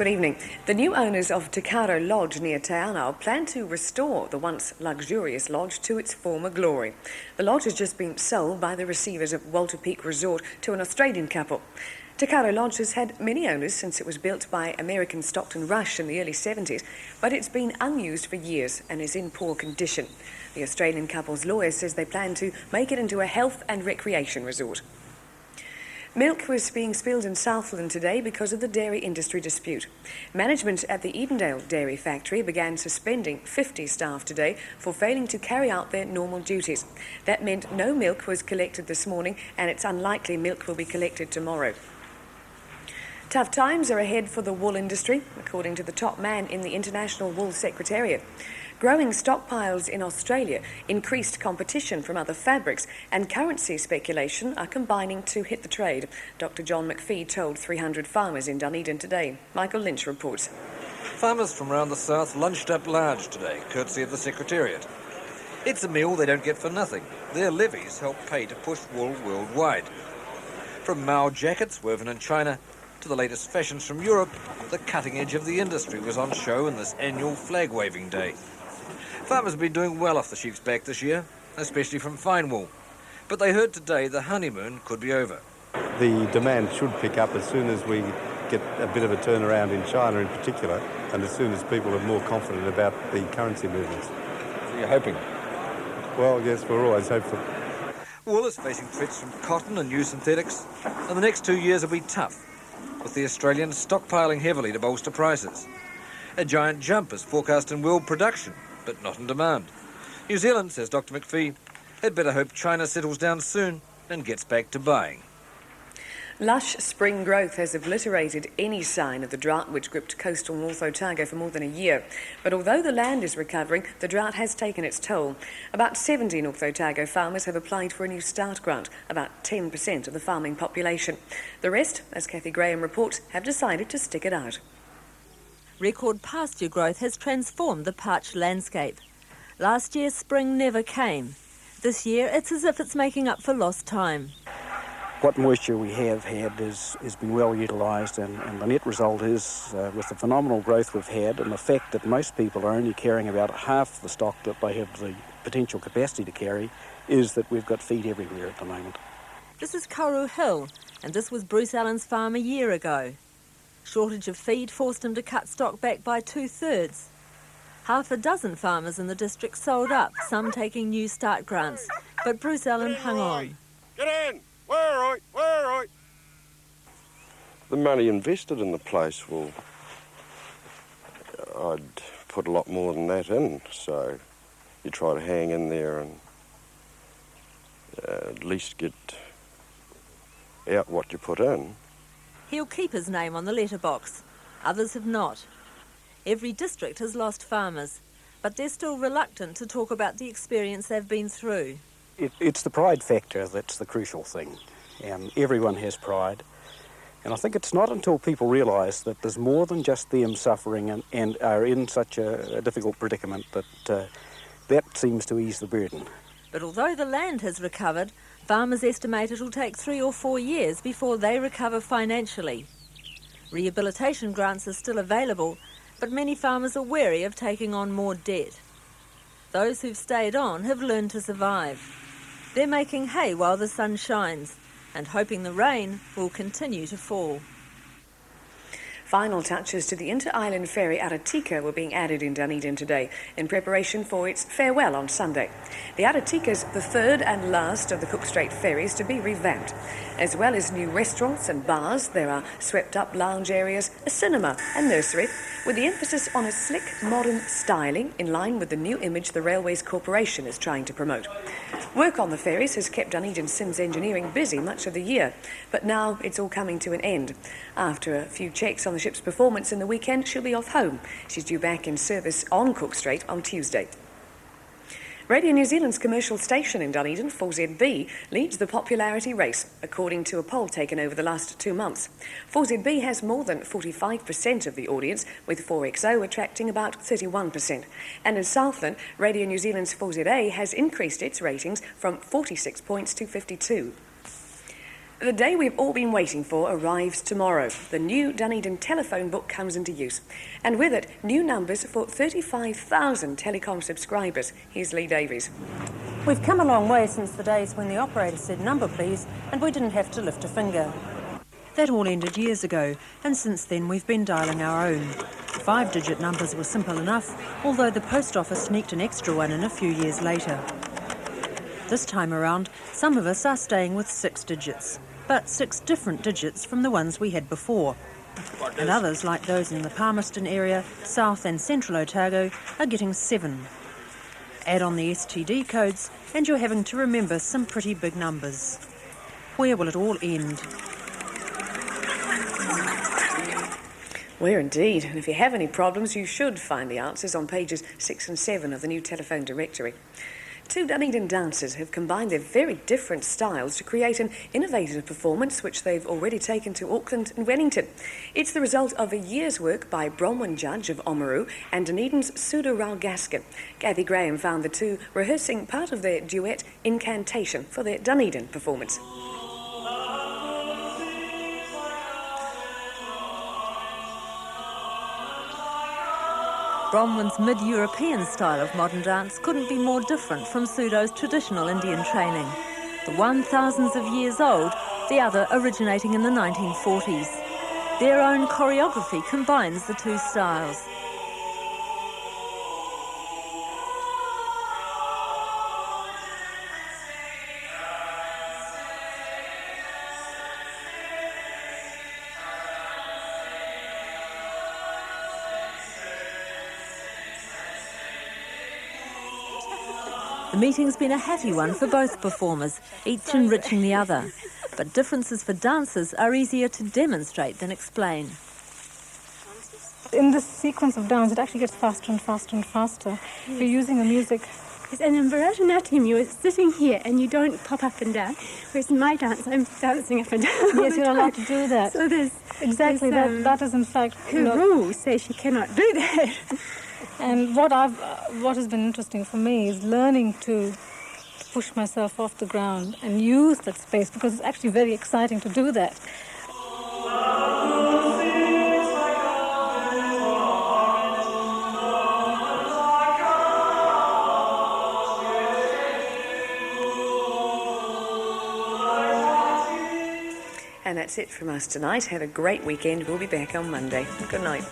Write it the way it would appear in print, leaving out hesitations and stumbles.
Good evening. The new owners of Otago Lodge near Te Anau plan to restore the once luxurious lodge to its former glory. The lodge has just been sold by the receivers of Walter Peak Resort to an Australian couple. Otago Lodge has had many owners since it was built by American Stockton Rush in the early 70s, but it's been unused for years and is in poor condition. The Australian couple's lawyer says they plan to make it into a health and recreation resort. Milk was being spilled in Southland today because of the dairy industry dispute. Management at the Edendale dairy factory began suspending 50 staff today for failing to carry out their normal duties. That meant no milk was collected this morning, and it's unlikely milk will be collected tomorrow. Tough times are ahead for the wool industry, according to the top man in the International Wool Secretariat. Growing stockpiles in Australia, increased competition from other fabrics, and currency speculation are combining to hit the trade. Dr. John McPhee told 300 farmers in Dunedin today. Michael Lynch reports. Farmers from around the south lunched up large today, courtesy of the Secretariat. It's a meal they don't get for nothing. Their levies help pay to push wool worldwide. From Mao jackets woven in China to the latest fashions from Europe, the cutting edge of the industry was on show in this annual flag-waving day. Farmers have been doing well off the sheep's back this year, especially from fine wool. But they heard today the honeymoon could be over. The demand should pick up as soon as we get a bit of a turnaround in China in particular, and as soon as people are more confident about the currency movements. So you're hoping? Well, yes, we're always hopeful. Wool is facing threats from cotton and new synthetics, and the next 2 years will be tough, with the Australians stockpiling heavily to bolster prices. A giant jump is forecast in world production, but not in demand. New Zealand, says Dr. McPhee, had better hope China settles down soon and gets back to buying. Lush spring growth has obliterated any sign of the drought which gripped coastal North Otago for more than a year. But although the land is recovering, the drought has taken its toll. About 70 North Otago farmers have applied for a new start grant, about 10% of the farming population. The rest, as Kathy Graham reports, have decided to stick it out. Record pasture growth has transformed the parched landscape. Last year, spring never came. This year, it's as if it's making up for lost time. What moisture we have had has been well utilised, and the net result is, with the phenomenal growth we've had and the fact that most people are only carrying about half the stock that they have the potential capacity to carry, is that we've got feed everywhere at the moment. This is Karu Hill, and this was Bruce Allen's farm a year ago. Shortage of feed forced him to cut stock back by 2/3. Half a dozen farmers in the district sold up, some taking new start grants, but Bruce Allen hung on. Get in! We're right. The money invested in the place, well, I'd put a lot more than that in, so you try to hang in there and at least get out what you put in. He'll keep his name on the letterbox. Others have not. Every district has lost farmers, but they're still reluctant to talk about the experience they've been through. It's the pride factor that's the crucial thing. Everyone has pride. And I think it's not until people realise that there's more than just them suffering and are in such a difficult predicament that that seems to ease the burden. But although the land has recovered, farmers estimate it'll take 3 or 4 years before they recover financially. Rehabilitation grants are still available, but many farmers are wary of taking on more debt. Those who've stayed on have learned to survive. They're making hay while the sun shines and hoping the rain will continue to fall. Final touches to the inter-island ferry Aratika were being added in Dunedin today in preparation for its farewell on Sunday. The Aratika's the third and last of the Cook Strait ferries to be revamped. As well as new restaurants and bars, there are swept-up lounge areas, a cinema and nursery, with the emphasis on a slick, modern styling in line with the new image the Railways Corporation is trying to promote. Work on the ferries has kept Dunedin Sims Engineering busy much of the year, but now it's all coming to an end. After a few checks on the ship's performance in the weekend, she'll be off home. She's due back in service on Cook Strait on Tuesday. Radio New Zealand's commercial station in Dunedin, 4ZB, leads the popularity race, according to a poll taken over the last 2 months. 4ZB has more than 45% of the audience, with 4XO attracting about 31%. And in Southland, Radio New Zealand's 4ZA has increased its ratings from 46 points to 52. The day we've all been waiting for arrives tomorrow. The new Dunedin telephone book comes into use. And with it, new numbers for 35,000 telecom subscribers. Here's Lee Davies. We've come a long way since the days when the operator said number please and we didn't have to lift a finger. That all ended years ago, and since then we've been dialing our own. 5-digit numbers were simple enough, although the post office sneaked an extra one in a few years later. This time around, some of us are staying with 6 digits, but 6 different digits from the ones we had before. And others, like those in the Palmerston area, South and Central Otago, are getting 7. Add on the STD codes, and you're having to remember some pretty big numbers. Where will it all end? Where indeed, and if you have any problems, you should find the answers on pages 6 and 7 of the new telephone directory. 2 Dunedin dancers have combined their very different styles to create an innovative performance which they've already taken to Auckland and Wellington. It's the result of a year's work by Bronwyn Judge of Oamaru and Dunedin's Suda Ralgaskin. Kathy Graham found the two rehearsing part of their duet Incantation for their Dunedin performance. Bronwyn's mid-European style of modern dance couldn't be more different from Sudo's traditional Indian training. The one thousands of years old, the other originating in the 1940s. Their own choreography combines the two styles. The meeting's been a happy one for both performers, each enriching the other. But differences for dancers are easier to demonstrate than explain. In this sequence of dance, it actually gets faster and faster and faster. Yes. You're using the music. Yes, and in Bharatanatyam, you're sitting here and you don't pop up and down. Whereas in my dance, I'm dancing up and down. Yes, you're allowed to do that. So there's exactly that is in fact her rules say she cannot do that. And what has been interesting for me is learning to push myself off the ground and use that space, because it's actually very exciting to do that. And that's it from us tonight. Have a great weekend. We'll be back on Monday. Good night.